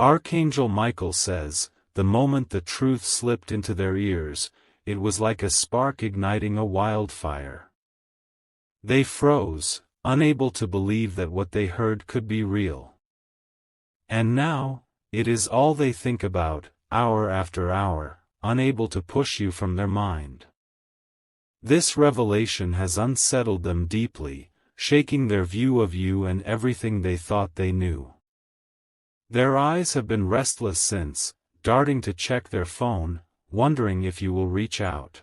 Archangel Michael says, the moment the truth slipped into their ears, it was like a spark igniting a wildfire. They froze, unable to believe that what they heard could be real. And now, it is all they think about, hour after hour, unable to push you from their mind. This revelation has unsettled them deeply, shaking their view of you and everything they thought they knew. Their eyes have been restless since, darting to check their phone, wondering if you will reach out.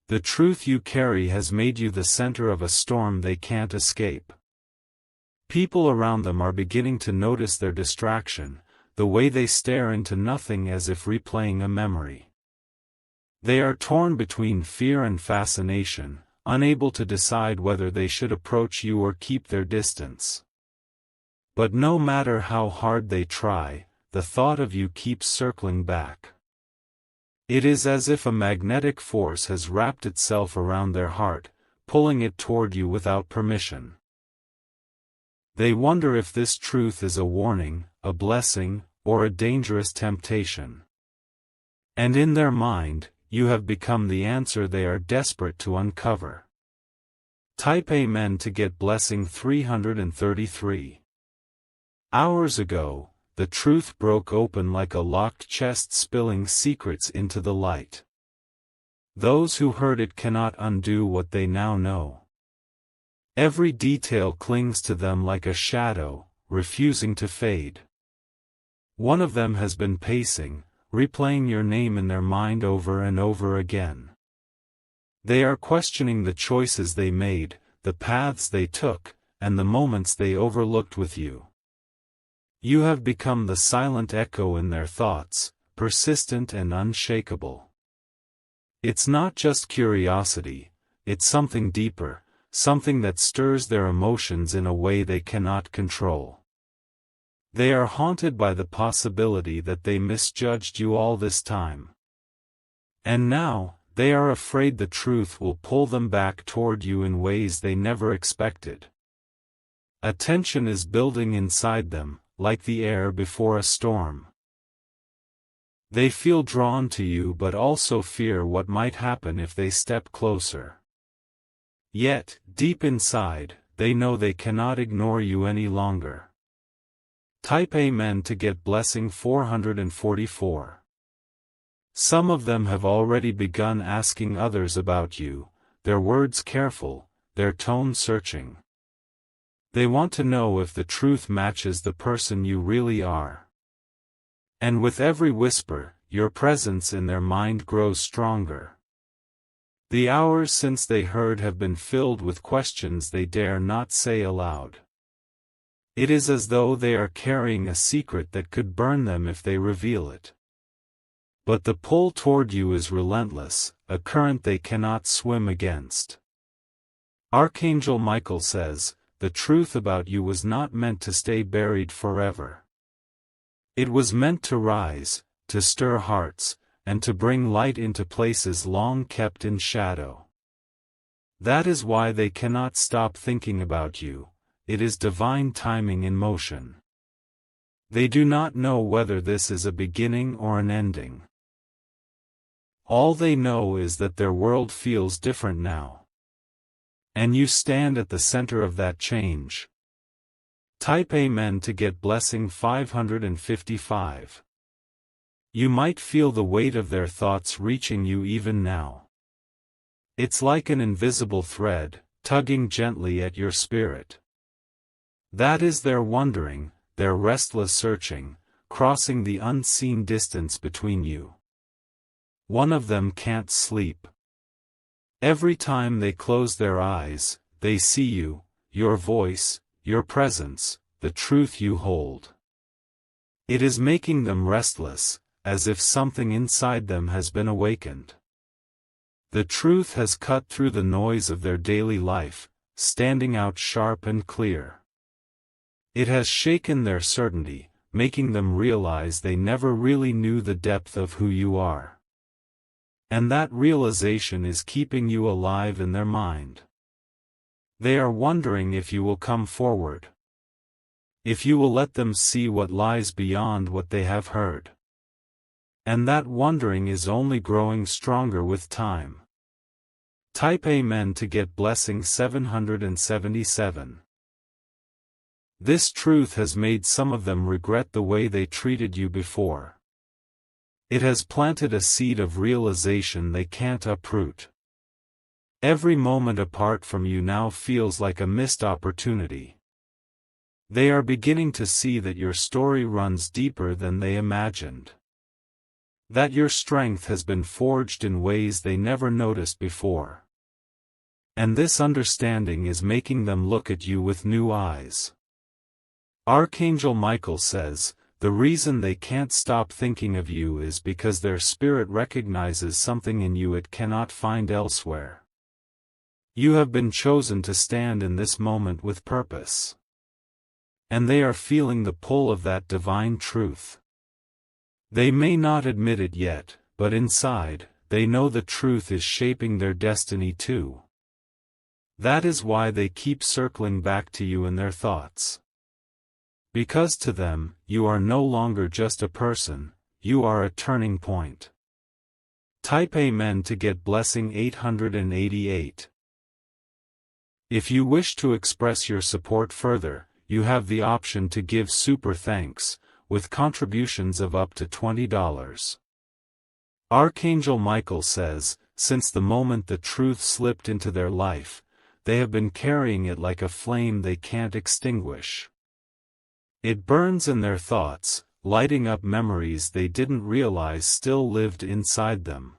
The truth you carry has made you the center of a storm they can't escape. People around them are beginning to notice their distraction, the way they stare into nothing as if replaying a memory. They are torn between fear and fascination, unable to decide whether they should approach you or keep their distance. But no matter how hard they try, the thought of you keeps circling back. It is as if a magnetic force has wrapped itself around their heart, pulling it toward you without permission. They wonder if this truth is a warning, a blessing, or a dangerous temptation. And in their mind, you have become the answer they are desperate to uncover. Type Amen to get blessing 333. Hours ago, the truth broke open like a locked chest, spilling secrets into the light. Those who heard it cannot undo what they now know. Every detail clings to them like a shadow, refusing to fade. One of them has been pacing, replaying your name in their mind over and over again. They are questioning the choices they made, the paths they took, and the moments they overlooked with you. You have become the silent echo in their thoughts, persistent and unshakable. It's not just curiosity, it's something deeper, something that stirs their emotions in a way they cannot control. They are haunted by the possibility that they misjudged you all this time. And now, they are afraid the truth will pull them back toward you in ways they never expected. A tension is building inside them, like the air before a storm. They feel drawn to you but also fear what might happen if they step closer. Yet, deep inside, they know they cannot ignore you any longer. Type Amen to get blessing 444. Some of them have already begun asking others about you, their words careful, their tone searching. They want to know if the truth matches the person you really are. And with every whisper, your presence in their mind grows stronger. The hours since they heard have been filled with questions they dare not say aloud. It is as though they are carrying a secret that could burn them if they reveal it. But the pull toward you is relentless, a current they cannot swim against. Archangel Michael says, the truth about you was not meant to stay buried forever. It was meant to rise, to stir hearts, and to bring light into places long kept in shadow. That is why they cannot stop thinking about you. It is divine timing in motion. They do not know whether this is a beginning or an ending. All they know is that their world feels different now. And you stand at the center of that change. Type Amen to get blessing 555. You might feel the weight of their thoughts reaching you even now. It's like an invisible thread, tugging gently at your spirit. That is their wondering, their restless searching, crossing the unseen distance between you. One of them can't sleep. Every time they close their eyes, they see you, your voice, your presence, the truth you hold. It is making them restless, as if something inside them has been awakened. The truth has cut through the noise of their daily life, standing out sharp and clear. It has shaken their certainty, making them realize they never really knew the depth of who you are. And that realization is keeping you alive in their mind. They are wondering if you will come forward. if you will let them see what lies beyond what they have heard. And that wondering is only growing stronger with time. Type Amen to get blessing 777. This truth has made some of them regret the way they treated you before. It has planted a seed of realization they can't uproot. Every moment apart from you now feels like a missed opportunity. They are beginning to see that your story runs deeper than they imagined. That your strength has been forged in ways they never noticed before. And this understanding is making them look at you with new eyes. Archangel Michael says, the reason they can't stop thinking of you is because their spirit recognizes something in you it cannot find elsewhere. You have been chosen to stand in this moment with purpose. And they are feeling the pull of that divine truth. They may not admit it yet, but inside, they know the truth is shaping their destiny too. That is why they keep circling back to you in their thoughts. Because to them, you are no longer just a person, you are a turning point. Type Amen to get blessing 888. If you wish to express your support further, you have the option to give super thanks, with contributions of up to $20. Archangel Michael says, since the moment the truth slipped into their life, they have been carrying it like a flame they can't extinguish. It burns in their thoughts, lighting up memories they didn't realize still lived inside them.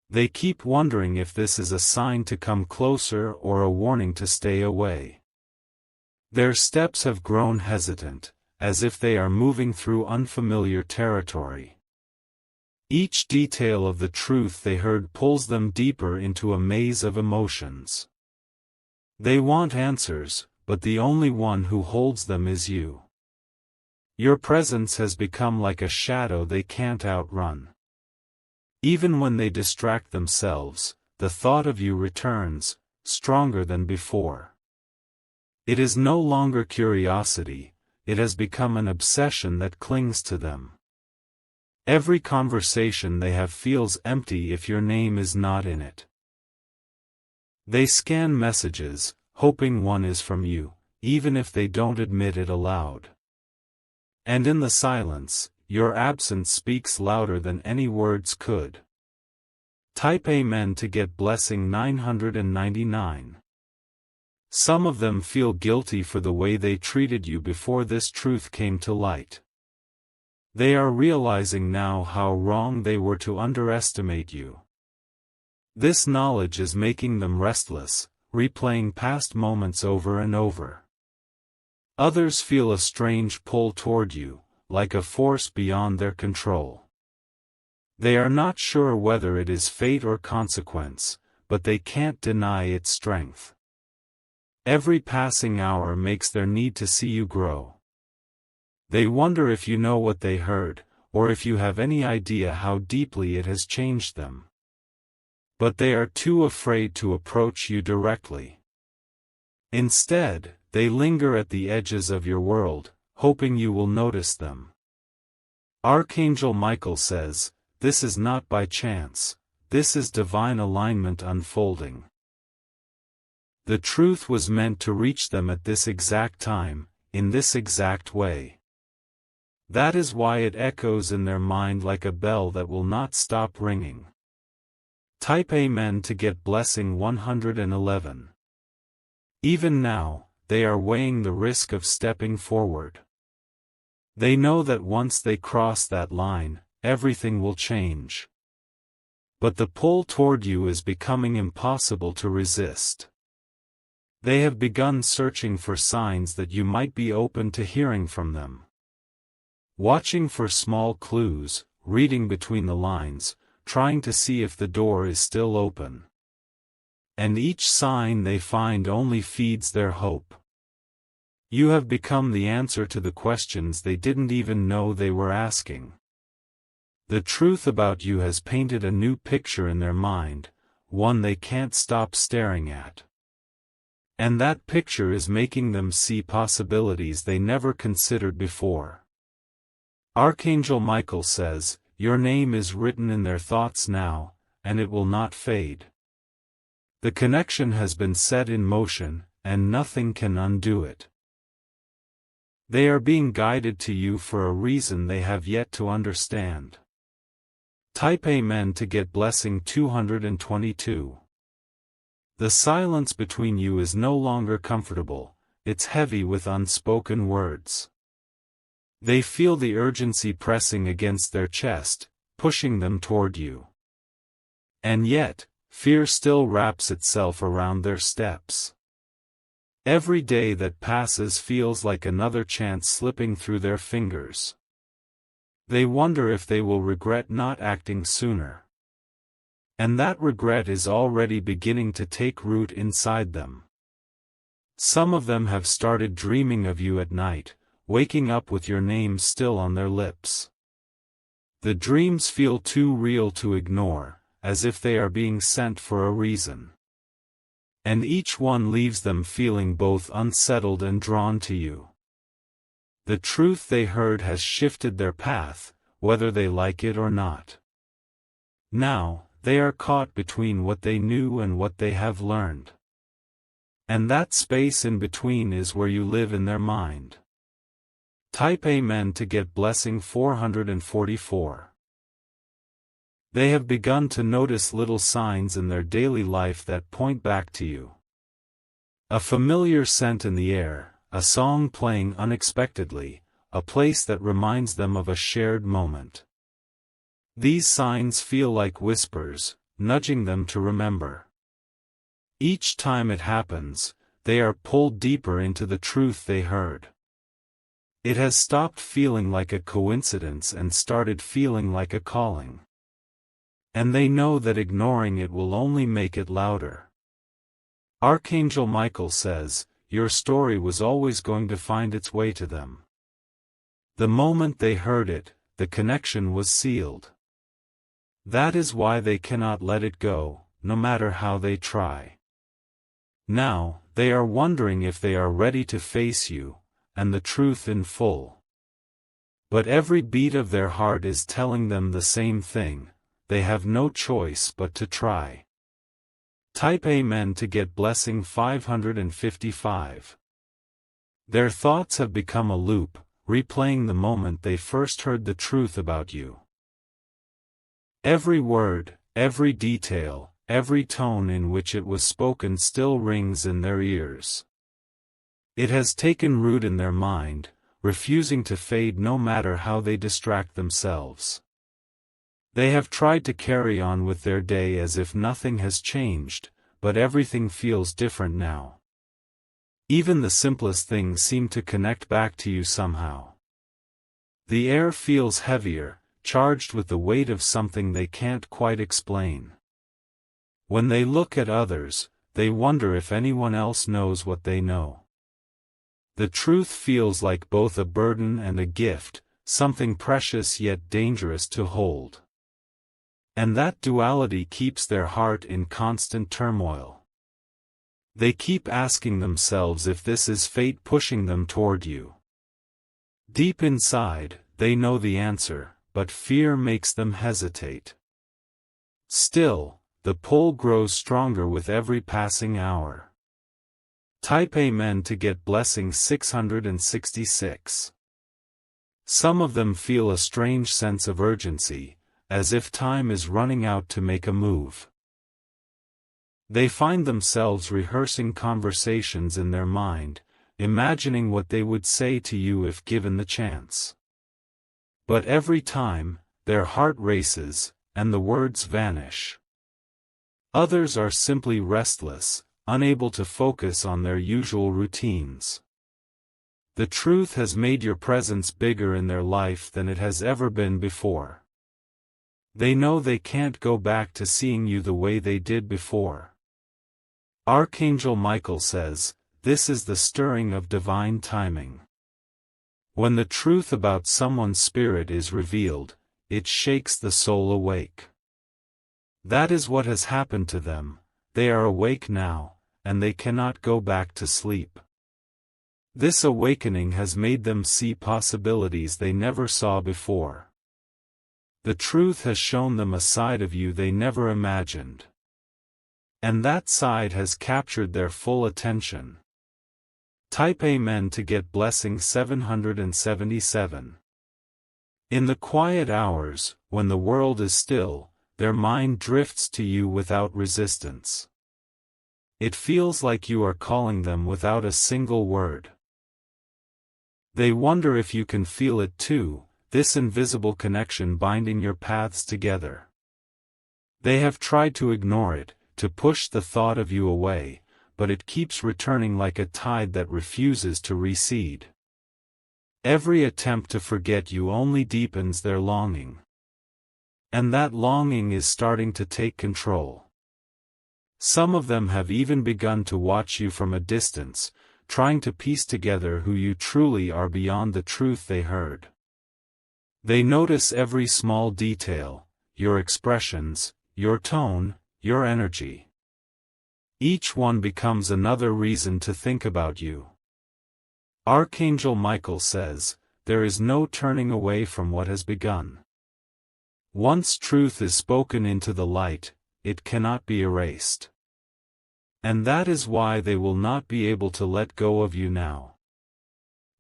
They keep wondering if this is a sign to come closer or a warning to stay away. Their steps have grown hesitant, as if they are moving through unfamiliar territory. Each detail of the truth they heard pulls them deeper into a maze of emotions. They want answers, but the only one who holds them is you. Your presence has become like a shadow they can't outrun. Even when they distract themselves, the thought of you returns, stronger than before. It is no longer curiosity, it has become an obsession that clings to them. Every conversation they have feels empty if your name is not in it. They scan messages, hoping one is from you, even if they don't admit it aloud. And in the silence, your absence speaks louder than any words could. Type Amen to get blessing 999. Some of them feel guilty for the way they treated you before this truth came to light. They are realizing now how wrong they were to underestimate you. This knowledge is making them restless, replaying past moments over and over. Others feel a strange pull toward you, like a force beyond their control. They are not sure whether it is fate or consequence, but they can't deny its strength. Every passing hour makes their need to see you grow. They wonder if you know what they heard, or if you have any idea how deeply it has changed them. But they are too afraid to approach you directly. Instead, they linger at the edges of your world, hoping you will notice them. Archangel Michael says, this is not by chance, this is divine alignment unfolding. The truth was meant to reach them at this exact time, in this exact way. That is why it echoes in their mind like a bell that will not stop ringing. Type Amen to get blessing 111. Even now, they are weighing the risk of stepping forward. They know that once they cross that line, everything will change. But the pull toward you is becoming impossible to resist. They have begun searching for signs that you might be open to hearing from them. Watching for small clues, reading between the lines, trying to see if the door is still open. And each sign they find only feeds their hope. You have become the answer to the questions they didn't even know they were asking. The truth about you has painted a new picture in their mind, one they can't stop staring at. And that picture is making them see possibilities they never considered before. Archangel Michael says, "Your name is written in their thoughts now, and it will not fade." The connection has been set in motion, and nothing can undo it. They are being guided to you for a reason they have yet to understand. Type Amen to get blessing 222. The silence between you is no longer comfortable, it's heavy with unspoken words. They feel the urgency pressing against their chest, pushing them toward you. And yet, fear still wraps itself around their steps. Every day that passes feels like another chance slipping through their fingers. They wonder if they will regret not acting sooner. And that regret is already beginning to take root inside them. Some of them have started dreaming of you at night, waking up with your name still on their lips. The dreams feel too real to ignore, as if they are being sent for a reason. And each one leaves them feeling both unsettled and drawn to you. The truth they heard has shifted their path, whether they like it or not. Now, they are caught between what they knew and what they have learned. And that space in between is where you live in their mind. Type Amen to get blessing 444. They have begun to notice little signs in their daily life that point back to you. A familiar scent in the air, a song playing unexpectedly, a place that reminds them of a shared moment. These signs feel like whispers, nudging them to remember. Each time it happens, they are pulled deeper into the truth they heard. It has stopped feeling like a coincidence and started feeling like a calling. And they know that ignoring it will only make it louder. Archangel Michael says, your story was always going to find its way to them. The moment they heard it, the connection was sealed. That is why they cannot let it go, no matter how they try. Now, they are wondering if they are ready to face you, and the truth in full. But every beat of their heart is telling them the same thing, they have no choice but to try. Type Amen to get blessing 555. Their thoughts have become a loop, replaying the moment they first heard the truth about you. Every word, every detail, every tone in which it was spoken still rings in their ears. It has taken root in their mind, refusing to fade no matter how they distract themselves. They have tried to carry on with their day as if nothing has changed, but everything feels different now. Even the simplest things seem to connect back to you somehow. The air feels heavier, charged with the weight of something they can't quite explain. When they look at others, they wonder if anyone else knows what they know. The truth feels like both a burden and a gift, something precious yet dangerous to hold. And that duality keeps their heart in constant turmoil. They keep asking themselves if this is fate pushing them toward you. Deep inside, they know the answer, but fear makes them hesitate. Still, the pull grows stronger with every passing hour. Type Amen to get blessing 666. Some of them feel a strange sense of urgency, as if time is running out to make a move. They find themselves rehearsing conversations in their mind, imagining what they would say to you if given the chance. But every time, their heart races, and the words vanish. Others are simply restless, unable to focus on their usual routines. The truth has made your presence bigger in their life than it has ever been before. They know they can't go back to seeing you the way they did before. Archangel Michael says, this is the stirring of divine timing. When the truth about someone's spirit is revealed, it shakes the soul awake. That is what has happened to them, they are awake now, and they cannot go back to sleep. This awakening has made them see possibilities they never saw before. The truth has shown them a side of you they never imagined. And that side has captured their full attention. Type Amen to get blessing 777. In the quiet hours, when the world is still, their mind drifts to you without resistance. It feels like you are calling them without a single word. They wonder if you can feel it too, this invisible connection binding your paths together. They have tried to ignore it, to push the thought of you away, but it keeps returning like a tide that refuses to recede. Every attempt to forget you only deepens their longing. And that longing is starting to take control. Some of them have even begun to watch you from a distance, trying to piece together who you truly are beyond the truth they heard. They notice every small detail, your expressions, your tone, your energy. Each one becomes another reason to think about you. Archangel Michael says, there is no turning away from what has begun. Once truth is spoken into the light, it cannot be erased. And that is why they will not be able to let go of you now.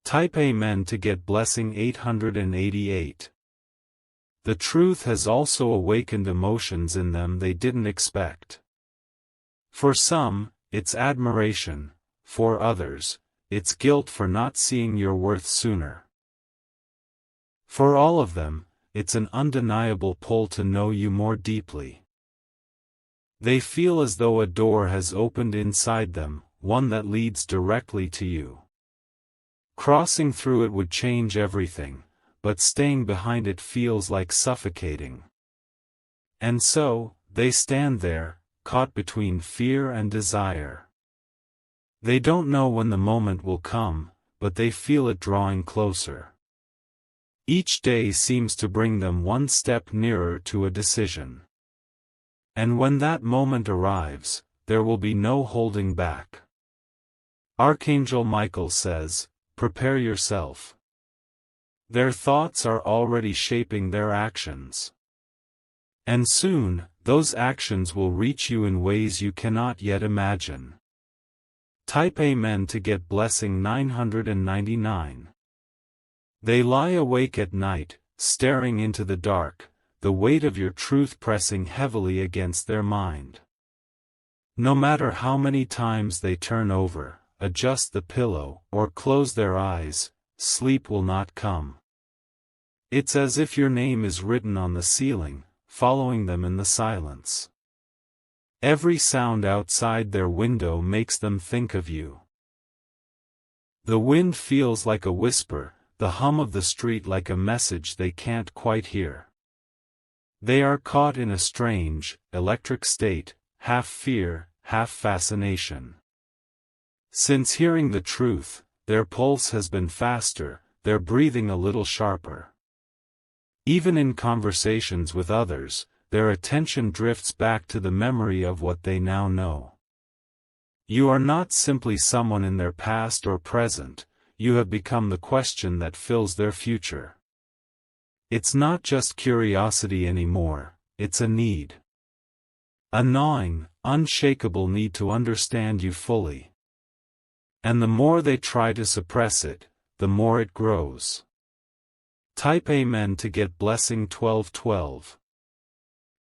Type Amen to get blessing 888. The truth has also awakened emotions in them they didn't expect. For some, it's admiration; for others, it's guilt for not seeing your worth sooner. For all of them, it's an undeniable pull to know you more deeply. They feel as though a door has opened inside them, one that leads directly to you. Crossing through it would change everything, but staying behind it feels like suffocating. And so, they stand there, caught between fear and desire. They don't know when the moment will come, but they feel it drawing closer. Each day seems to bring them one step nearer to a decision. And when that moment arrives, there will be no holding back. Archangel Michael says, prepare yourself. Their thoughts are already shaping their actions. And soon, those actions will reach you in ways you cannot yet imagine. Type Amen to get blessing 999. They lie awake at night, staring into the dark, the weight of your truth pressing heavily against their mind. No matter how many times they turn over, adjust the pillow, or close their eyes, sleep will not come. It's as if your name is written on the ceiling, following them in the silence. Every sound outside their window makes them think of you. The wind feels like a whisper, the hum of the street like a message they can't quite hear. They are caught in a strange, electric state, half fear, half fascination. Since hearing the truth, their pulse has been faster, their breathing a little sharper. Even in conversations with others, their attention drifts back to the memory of what they now know. You are not simply someone in their past or present, you have become the question that fills their future. It's not just curiosity anymore, it's a need. A gnawing, unshakable need to understand you fully. And the more they try to suppress it, the more it grows. Type Amen to get blessing 1212.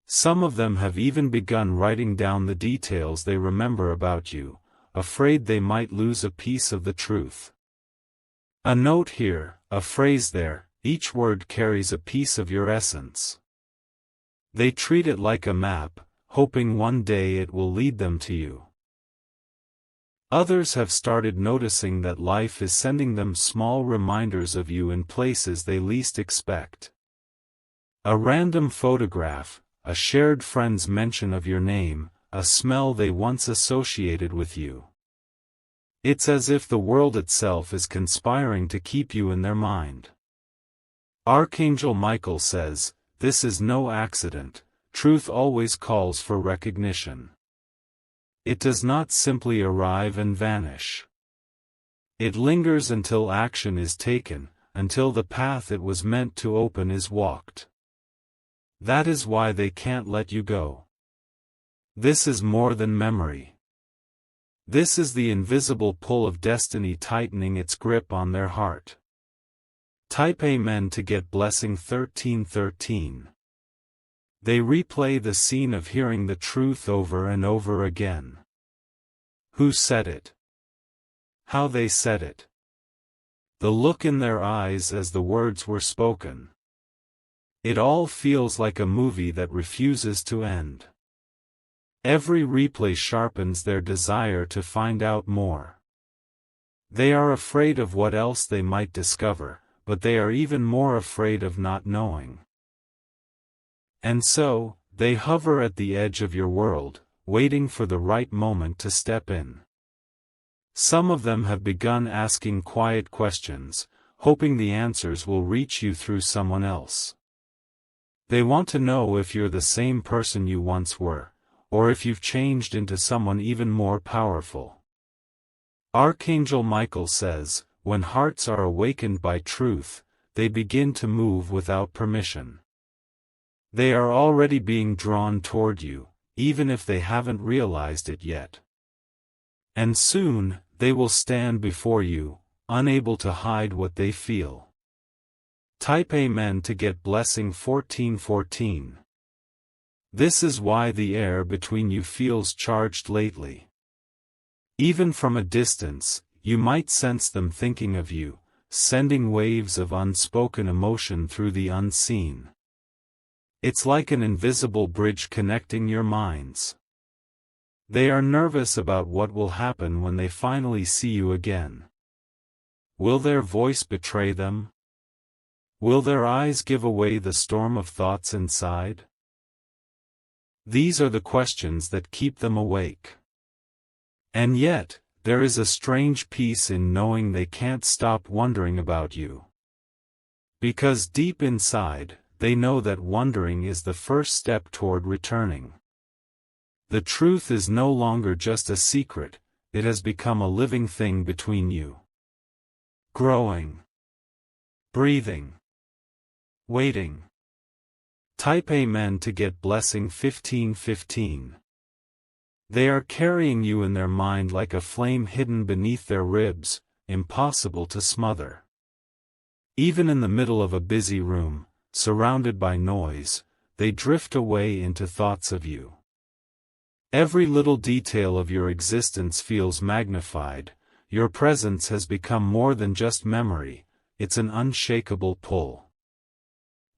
Some of them have even begun writing down the details they remember about you, afraid they might lose a piece of the truth. A note here, a phrase there, each word carries a piece of your essence. They treat it like a map, hoping one day it will lead them to you. Others have started noticing that life is sending them small reminders of you in places they least expect. A random photograph, a shared friend's mention of your name, a smell they once associated with you. It's as if the world itself is conspiring to keep you in their mind. Archangel Michael says, this is no accident, truth always calls for recognition. It does not simply arrive and vanish. It lingers until action is taken, until the path it was meant to open is walked. That is why they can't let you go. This is more than memory. This is the invisible pull of destiny tightening its grip on their heart. Type Amen to get blessing 1313. They replay the scene of hearing the truth over and over again. Who said it? How they said it. The look in their eyes as the words were spoken. It all feels like a movie that refuses to end. Every replay sharpens their desire to find out more. They are afraid of what else they might discover, but they are even more afraid of not knowing. And so, they hover at the edge of your world, waiting for the right moment to step in. Some of them have begun asking quiet questions, hoping the answers will reach you through someone else. They want to know if you're the same person you once were, or if you've changed into someone even more powerful. Archangel Michael says, when hearts are awakened by truth, they begin to move without permission. They are already being drawn toward you, even if they haven't realized it yet. And soon, they will stand before you, unable to hide what they feel. Type Amen to get blessing 1414. This is why the air between you feels charged lately. Even from a distance, you might sense them thinking of you, sending waves of unspoken emotion through the unseen. It's like an invisible bridge connecting your minds. They are nervous about what will happen when they finally see you again. Will their voice betray them? Will their eyes give away the storm of thoughts inside? These are the questions that keep them awake. And yet, there is a strange peace in knowing they can't stop wondering about you. Because deep inside, they know that wondering is the first step toward returning. The truth is no longer just a secret, it has become a living thing between you. Growing. Breathing. Waiting. Type Amen to get blessing 1515. They are carrying you in their mind like a flame hidden beneath their ribs, impossible to smother. Even in the middle of a busy room, surrounded by noise, they drift away into thoughts of you. Every little detail of your existence feels magnified, your presence has become more than just memory, it's an unshakable pull.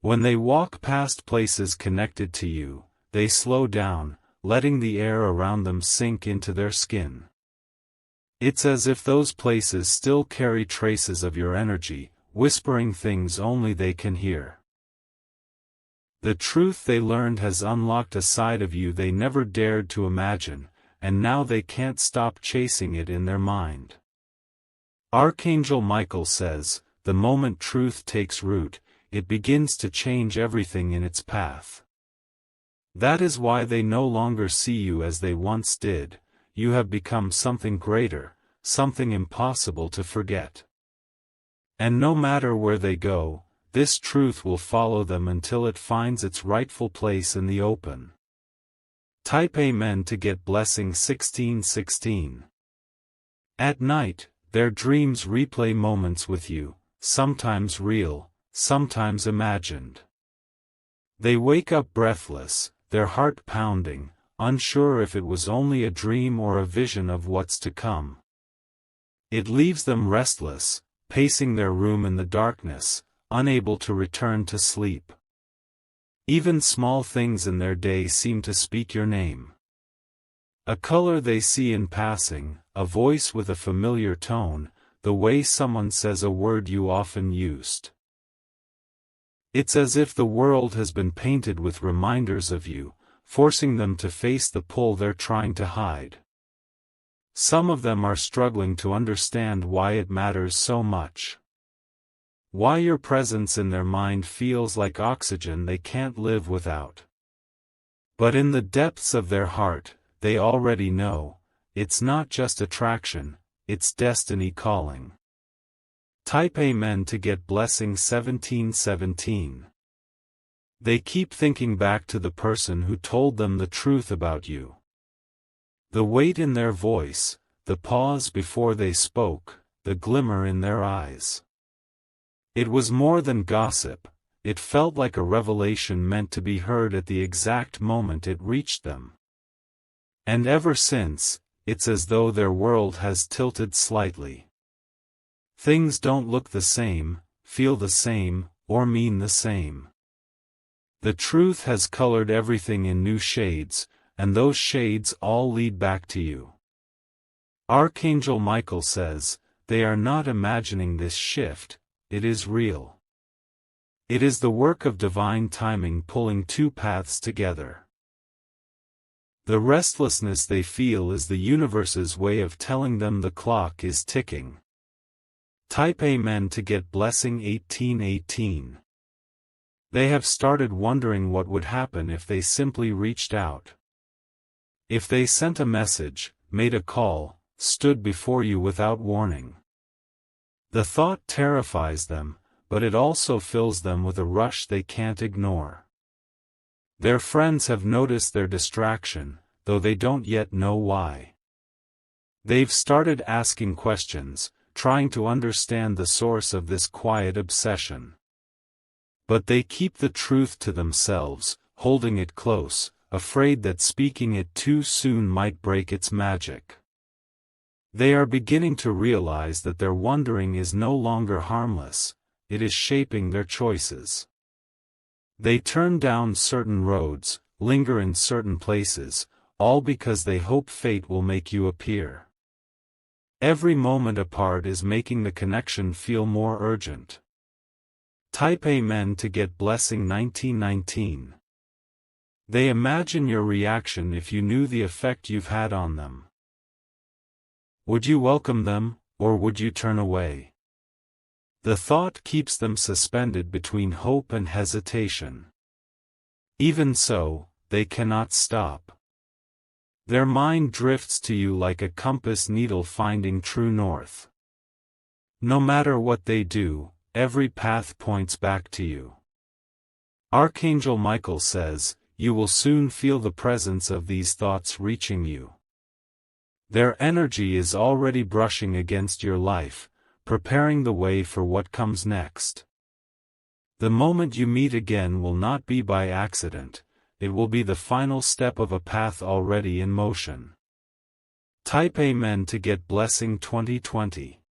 When they walk past places connected to you, they slow down, letting the air around them sink into their skin. It's as if those places still carry traces of your energy, whispering things only they can hear. The truth they learned has unlocked a side of you they never dared to imagine, and now they can't stop chasing it in their mind. Archangel Michael says, the moment truth takes root, it begins to change everything in its path. That is why they no longer see you as they once did, you have become something greater, something impossible to forget. And no matter where they go, this truth will follow them until it finds its rightful place in the open. Type Amen to get blessing 1616. At night, their dreams replay moments with you, sometimes real, sometimes imagined. They wake up breathless, their heart pounding, unsure if it was only a dream or a vision of what's to come. It leaves them restless, pacing their room in the darkness, unable to return to sleep. Even small things in their day seem to speak your name. A color they see in passing, a voice with a familiar tone, the way someone says a word you often used. It's as if the world has been painted with reminders of you, forcing them to face the pull they're trying to hide. Some of them are struggling to understand why it matters so much. Why your presence in their mind feels like oxygen they can't live without. But in the depths of their heart, they already know, it's not just attraction, it's destiny calling. Type Amen to get blessing 1717. They keep thinking back to the person who told them the truth about you. The weight in their voice, the pause before they spoke, the glimmer in their eyes. It was more than gossip, it felt like a revelation meant to be heard at the exact moment it reached them. And ever since, it's as though their world has tilted slightly. Things don't look the same, feel the same, or mean the same. The truth has colored everything in new shades, and those shades all lead back to you. Archangel Michael says, they are not imagining this shift, it is real. It is the work of divine timing pulling two paths together. The restlessness they feel is the universe's way of telling them the clock is ticking. Type Amen to get blessing 1818. They have started wondering what would happen if they simply reached out. If they sent a message, made a call, stood before you without warning. The thought terrifies them, but it also fills them with a rush they can't ignore. Their friends have noticed their distraction, though they don't yet know why. They've started asking questions, trying to understand the source of this quiet obsession. But they keep the truth to themselves, holding it close, afraid that speaking it too soon might break its magic. They are beginning to realize that their wondering is no longer harmless, it is shaping their choices. They turn down certain roads, linger in certain places, all because they hope fate will make you appear. Every moment apart is making the connection feel more urgent. Type Amen to get blessing 1919. They imagine your reaction if you knew the effect you've had on them. Would you welcome them, or would you turn away? The thought keeps them suspended between hope and hesitation. Even so, they cannot stop. Their mind drifts to you like a compass needle finding true north. No matter what they do, every path points back to you. Archangel Michael says, you will soon feel the presence of these thoughts reaching you. Their energy is already brushing against your life, preparing the way for what comes next. The moment you meet again will not be by accident, it will be the final step of a path already in motion. Type Amen to get blessing 2020.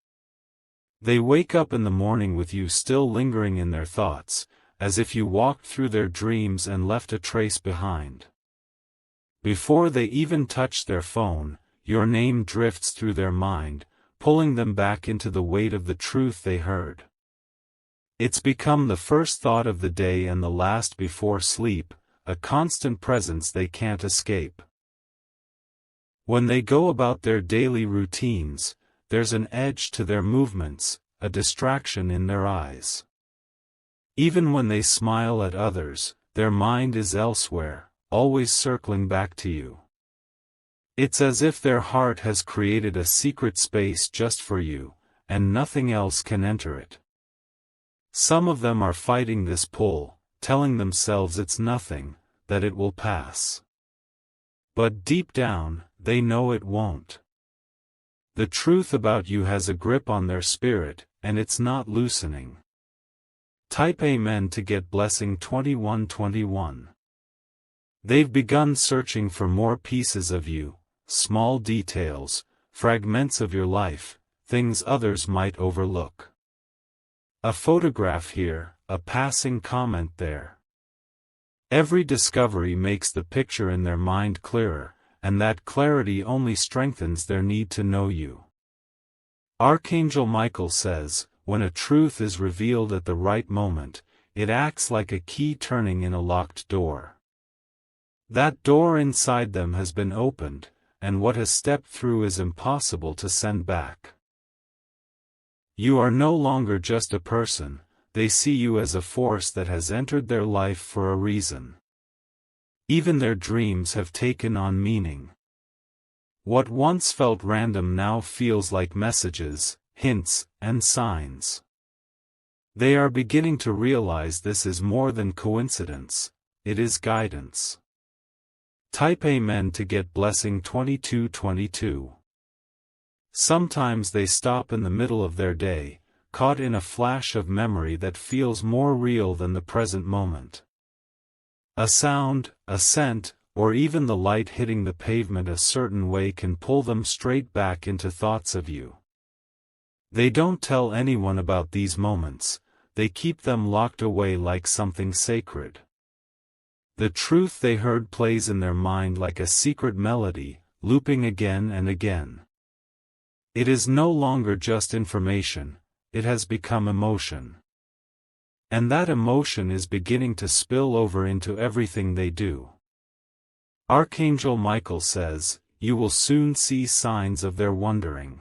They wake up in the morning with you still lingering in their thoughts, as if you walked through their dreams and left a trace behind. Before they even touch their phone, your name drifts through their mind, pulling them back into the weight of the truth they heard. It's become the first thought of the day and the last before sleep, a constant presence they can't escape. When they go about their daily routines, there's an edge to their movements, a distraction in their eyes. Even when they smile at others, their mind is elsewhere, always circling back to you. It's as if their heart has created a secret space just for you, and nothing else can enter it. Some of them are fighting this pull, telling themselves it's nothing, that it will pass. But deep down, they know it won't. The truth about you has a grip on their spirit, and it's not loosening. Type Amen to get blessing 2121. They've begun searching for more pieces of you, small details, fragments of your life, things others might overlook. A photograph here, a passing comment there. Every discovery makes the picture in their mind clearer, and that clarity only strengthens their need to know you. Archangel Michael says, when a truth is revealed at the right moment, it acts like a key turning in a locked door. That door inside them has been opened, and what has stepped through is impossible to send back. You are no longer just a person, they see you as a force that has entered their life for a reason. Even their dreams have taken on meaning. What once felt random now feels like messages, hints, and signs. They are beginning to realize this is more than coincidence, it is guidance. Type Amen to get blessing 2222. Sometimes they stop in the middle of their day, caught in a flash of memory that feels more real than the present moment. A sound, a scent, or even the light hitting the pavement a certain way can pull them straight back into thoughts of you. They don't tell anyone about these moments, they keep them locked away like something sacred. The truth they heard plays in their mind like a secret melody, looping again and again. It is no longer just information, it has become emotion. And that emotion is beginning to spill over into everything they do. Archangel Michael says, you will soon see signs of their wondering.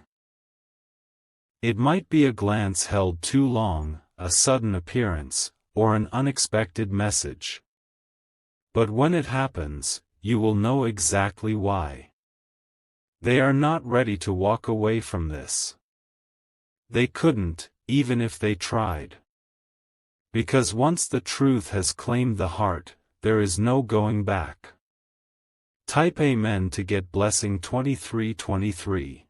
It might be a glance held too long, a sudden appearance, or an unexpected message. But when it happens, you will know exactly why. They are not ready to walk away from this. They couldn't, even if they tried. Because once the truth has claimed the heart, there is no going back. Type Amen to get blessing 2323.